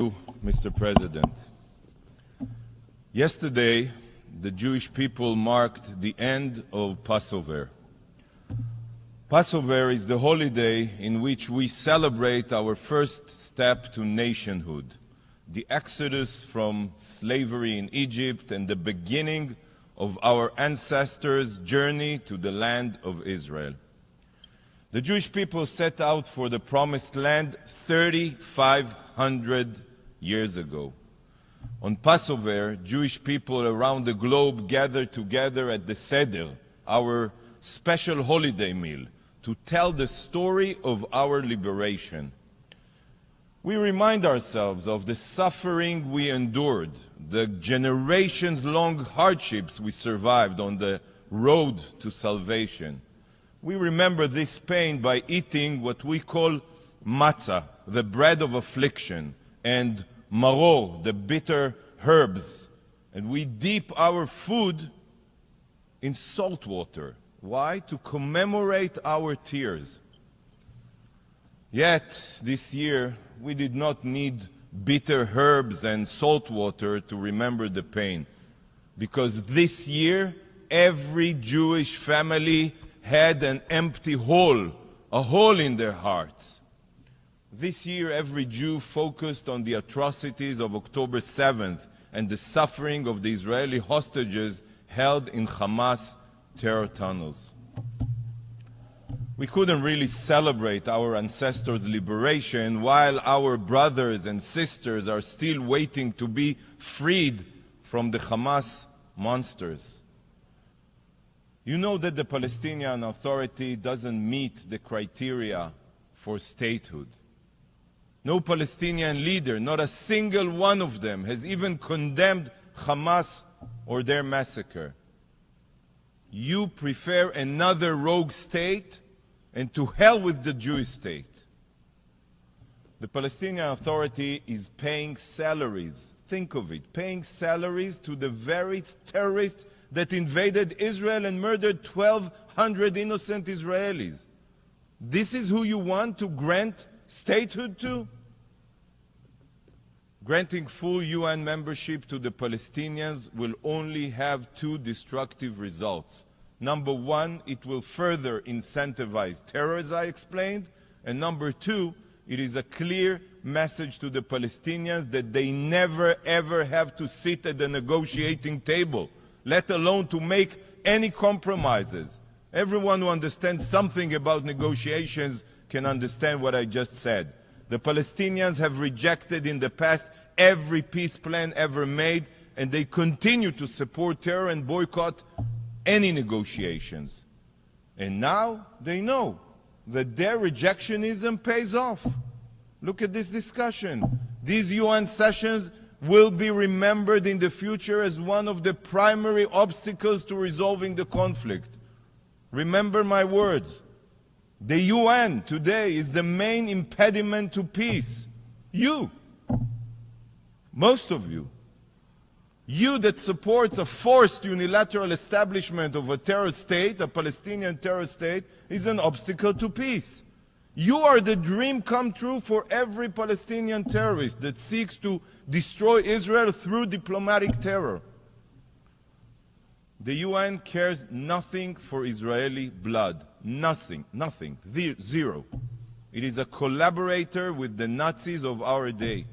Mr. President. Yesterday, the Jewish people marked the end of Passover. Passover is the holiday in which we celebrate our first step to nationhood, the exodus from slavery in Egypt and the beginning of our ancestors' journey to the land of Israel. The Jewish people set out for the Promised Land 3,500 years ago. On Passover, Jewish people around the globe gathered together at the Seder, our special holiday meal, to tell the story of our liberation. We remind ourselves of the suffering we endured, the generations-long hardships we survived on the road to salvation. We remember this pain by eating what we call matzah, the bread of affliction, and maror, the bitter herbs. And we dip our food in salt water. Why? To commemorate our tears. Yet, this year, we did not need bitter herbs and salt water to remember the pain. Because this year, every Jewish family had an empty hole, a hole in their hearts. This year, every Jew focused on the atrocities of October 7th and the suffering of the Israeli hostages held in Hamas terror tunnels. We couldn't really celebrate our ancestors' liberation while our brothers and sisters are still waiting to be freed from the Hamas monsters. You know that the Palestinian Authority doesn't meet the criteria for statehood. No Palestinian leader, not a single one of them, has even condemned Hamas or their massacre. You prefer another rogue state, and to hell with the Jewish state. The Palestinian Authority is paying salaries, think of it, paying salaries to the very terrorists that invaded Israel and murdered 1,200 innocent Israelis. This is who you want to grant statehood to? Granting full UN membership to the Palestinians will only have two destructive results. Number one, it will further incentivize terror, as I explained. And number two, it is a clear message to the Palestinians that they never ever have to sit at the negotiating table, let alone to make any compromises. Everyone who understands something about negotiations can understand what I just said. The Palestinians have rejected in the past every peace plan ever made, and they continue to support terror and boycott any negotiations. And now they know that their rejectionism pays off. Look at this discussion. These UN sessions will be remembered in the future as one of the primary obstacles to resolving the conflict. Remember my words. The UN today is the main impediment to peace. You, most of you, you that supports a forced unilateral establishment of a terror state, a Palestinian terror state, is an obstacle to peace. You are the dream come true for every Palestinian terrorist that seeks to destroy Israel through diplomatic terror. The UN cares nothing for Israeli blood. Nothing. Zero. It is a collaborator with the Nazis of our day,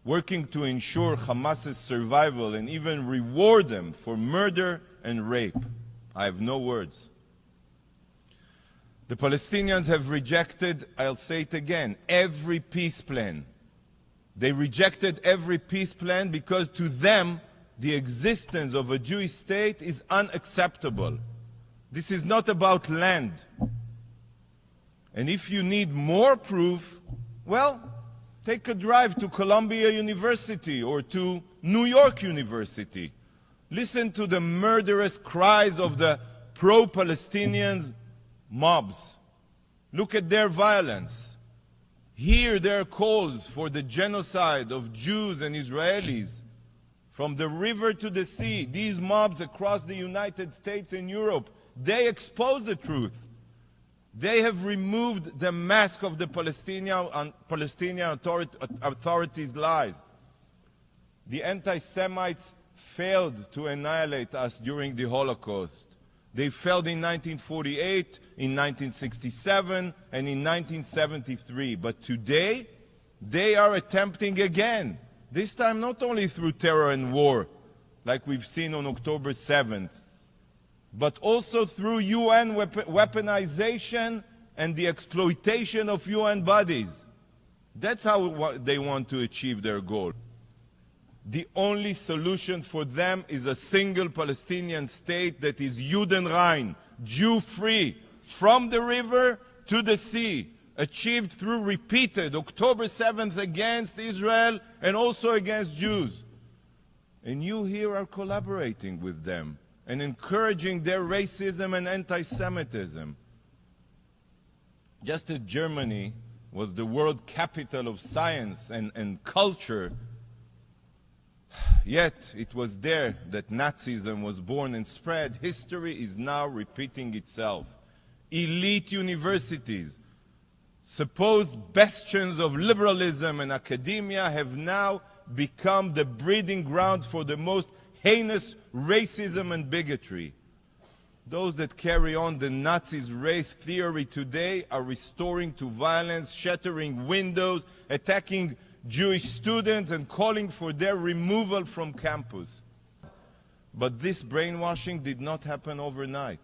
working to ensure Hamas's survival and even reward them for murder and rape. I have no words. The Palestinians have rejected, I'll say it again, every peace plan. They rejected every peace plan because to them, the existence of a Jewish state is unacceptable. This is not about land. And if you need more proof, well, take a drive to Columbia University or to New York University. Listen to the murderous cries of the pro-Palestinian mobs. Look at their violence. Hear their calls for the genocide of Jews and Israelis. From the river to the sea, these mobs across the United States and Europe, they expose the truth. They have removed the mask of the Palestinian authorities' lies. The anti-Semites failed to annihilate us during the Holocaust. They failed in 1948, in 1967, and in 1973. But today, they are attempting again. This time not only through terror and war, like we've seen on October 7th, but also through UN weaponization and the exploitation of UN bodies. That's how they want to achieve their goal. The only solution for them is a single Palestinian state that is Judenrein, Jew-free, from the river to the sea, achieved through repeated October 7th against Israel and also against Jews. And you here are collaborating with them and encouraging their racism and anti-Semitism. Just as Germany was the world capital of science and culture, yet it was there that Nazism was born and spread. History is now repeating itself. Elite universities, supposed bastions of liberalism and academia, have now become the breeding ground for the most heinous racism and bigotry. Those that carry on the Nazis' race theory today are restoring to violence, shattering windows, attacking Jewish students, and calling for their removal from campus. But this brainwashing did not happen overnight.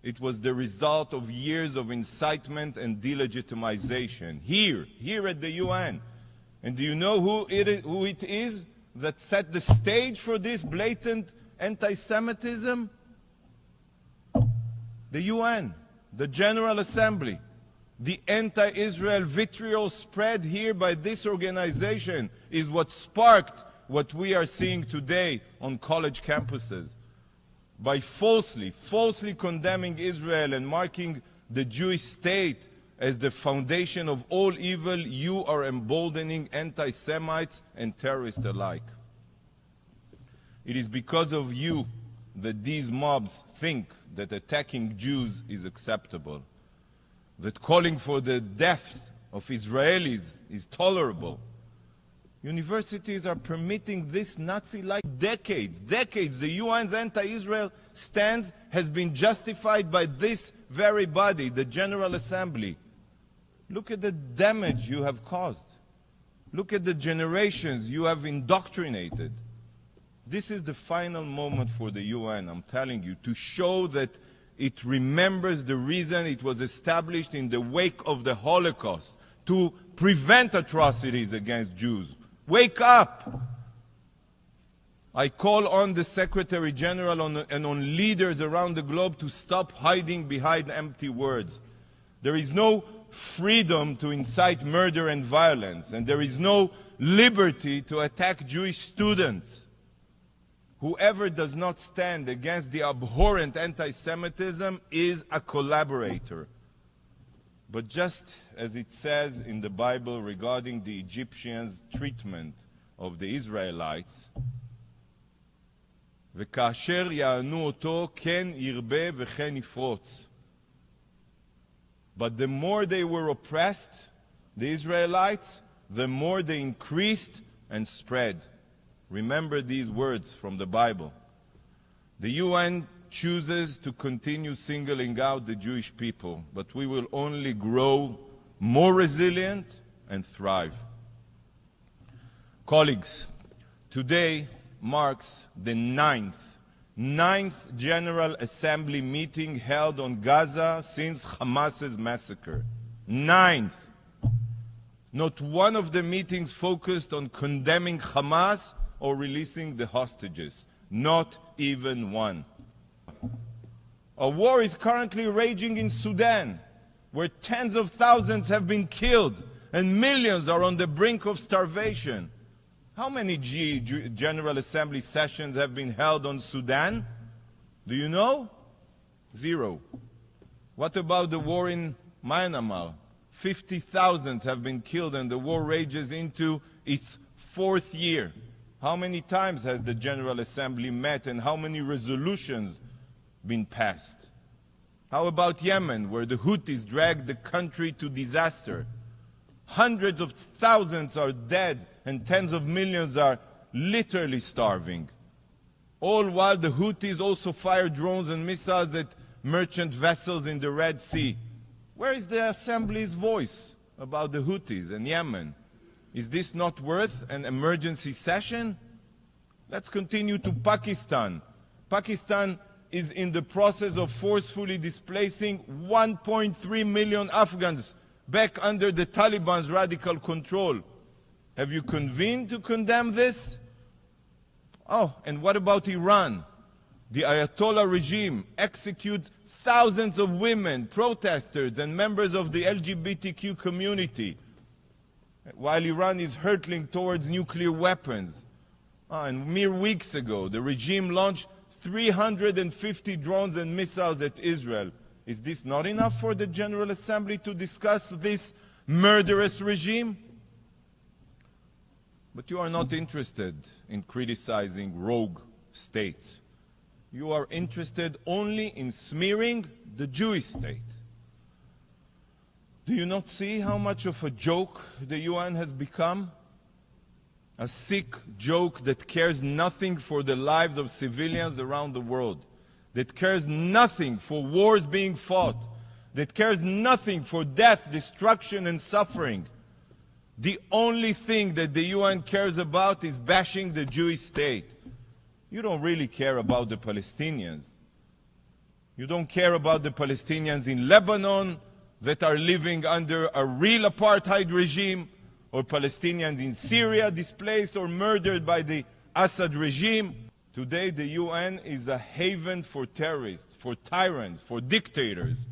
It was the result of years of incitement and delegitimization, here at the UN. And do you know who it is that set the stage for this blatant anti-Semitism? The UN, the General Assembly. The anti-Israel vitriol spread here by this organization is what sparked what we are seeing today on college campuses. By falsely condemning Israel and marking the Jewish state as the foundation of all evil, you are emboldening anti-Semites and terrorists alike. It is because of you that these mobs think that attacking Jews is acceptable, that calling for the deaths of Israelis is tolerable. Universities are permitting this Nazi-like decades. The UN's anti-Israel stance has been justified by this very body, the General Assembly. Look at the damage you have caused. Look at the generations you have indoctrinated. This is the final moment for the UN, I'm telling you, to show that it remembers the reason it was established in the wake of the Holocaust, to prevent atrocities against Jews. Wake up! I call on the Secretary General and on leaders around the globe to stop hiding behind empty words. There is no freedom to incite murder and violence, and there is no liberty to attack Jewish students. Whoever does not stand against the abhorrent anti-Semitism is a collaborator. But just as it says in the Bible regarding the Egyptians' treatment of the Israelites, וכאשר יענו אותו כן ירבה וכן יפרוץ. But the more they were oppressed, the Israelites, the more they increased and spread. Remember these words from the Bible. The UN chooses to continue singling out the Jewish people, but we will only grow more resilient and thrive. Colleagues, today marks the ninth General Assembly meeting held on Gaza since Hamas's massacre. Ninth. Not one of the meetings focused on condemning Hamas or releasing the hostages. Not even one. A war is currently raging in Sudan, where tens of thousands have been killed and millions are on the brink of starvation. How many General Assembly sessions have been held on Sudan? Do you know? 0. What about the war in Myanmar? 50,000 have been killed and the war rages into its 4th year. How many times has the General Assembly met and how many resolutions been passed? How about Yemen, where the Houthis dragged the country to disaster? Hundreds of thousands are dead and tens of millions are literally starving. All while the Houthis also fire drones and missiles at merchant vessels in the Red Sea. Where is the Assembly's voice about the Houthis and Yemen? Is this not worth an emergency session? Let's continue to Pakistan. Pakistan is in the process of forcefully displacing 1.3 million Afghans back under the Taliban's radical control. Have you convened to condemn this? Oh, and what about Iran? The Ayatollah regime executes thousands of women, protesters, and members of the LGBTQ community, while Iran is hurtling towards nuclear weapons. And mere weeks ago, the regime launched 350 drones and missiles at Israel. Is this not enough for the General Assembly to discuss this murderous regime? But you are not interested in criticizing rogue states. You are interested only in smearing the Jewish state. Do you not see how much of a joke the UN has become? A sick joke that cares nothing for the lives of civilians around the world, that cares nothing for wars being fought, that cares nothing for death, destruction, and suffering. The only thing that the UN cares about is bashing the Jewish state. You don't really care about the Palestinians. You don't care about the Palestinians in Lebanon that are living under a real apartheid regime, or Palestinians in Syria displaced or murdered by the Assad regime. Today the UN is a haven for terrorists, for tyrants, for dictators.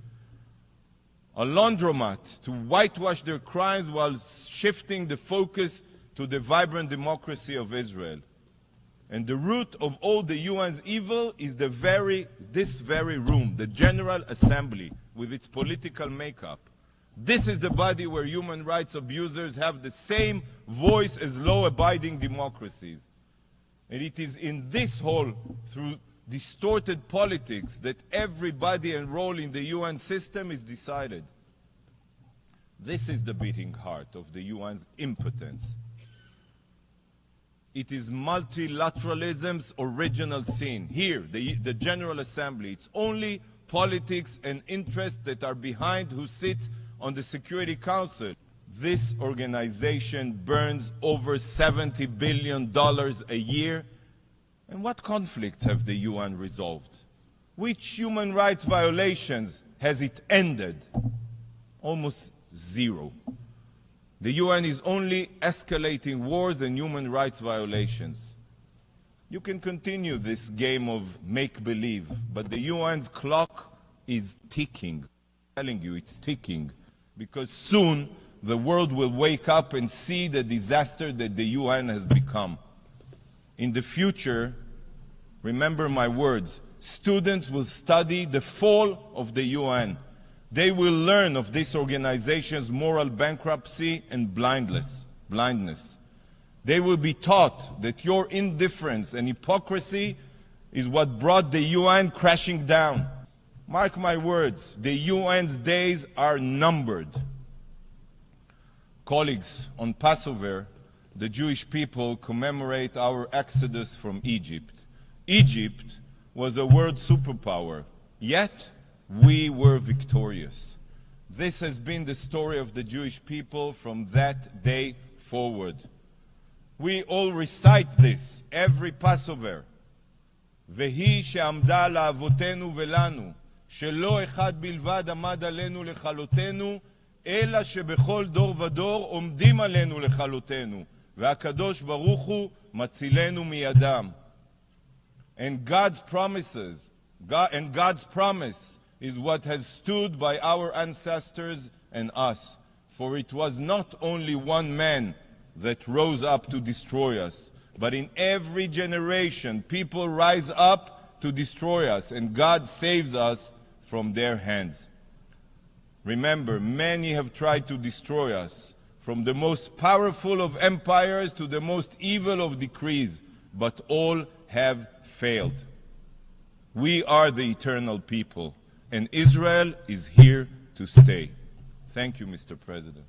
A laundromat to whitewash their crimes while shifting the focus to the vibrant democracy of Israel. And the root of all the UN's evil is this very room, the General Assembly, with its political makeup. This is the body where human rights abusers have the same voice as law-abiding democracies. And it is in this hall, through distorted politics, that every body and role in the UN system is decided. This is the beating heart of the UN's impotence. It is multilateralism's original sin. Here, the General Assembly, it's only politics and interests that are behind who sits on the Security Council. This organization burns over $70 billion a year. And what conflicts have the UN resolved? Which human rights violations has it ended? Almost zero. The UN is only escalating wars and human rights violations. You can continue this game of make-believe, but the UN's clock is ticking. I'm telling you, it's ticking. Because soon the world will wake up and see the disaster that the UN has become. In the future, remember my words, students will study the fall of the UN. They will learn of this organization's moral bankruptcy and blindness. They will be taught that your indifference and hypocrisy is what brought the UN crashing down. Mark my words, the UN's days are numbered. Colleagues, on Passover, the Jewish people commemorate our exodus from Egypt. Egypt was a world superpower, yet we were victorious. This has been the story of the Jewish people from that day forward. We all recite this every Passover. Vehi she'amda la'avotenu velanu, שלא אחד בלבד עמד עלינו לכלותנו, אלא שבכל דור ודור עומדים עלינו לכלותנו, והקדוש ברוך הוא מצילנו מידם. And God's promise is what has stood by our ancestors and us. For it was not only one man that rose up to destroy us, but in every generation people rise up to destroy us, and God saves us from their hands. Remember, many have tried to destroy us, from the most powerful of empires to the most evil of decrees, but all have failed. We are the eternal people, and Israel is here to stay. Thank you, Mr. President.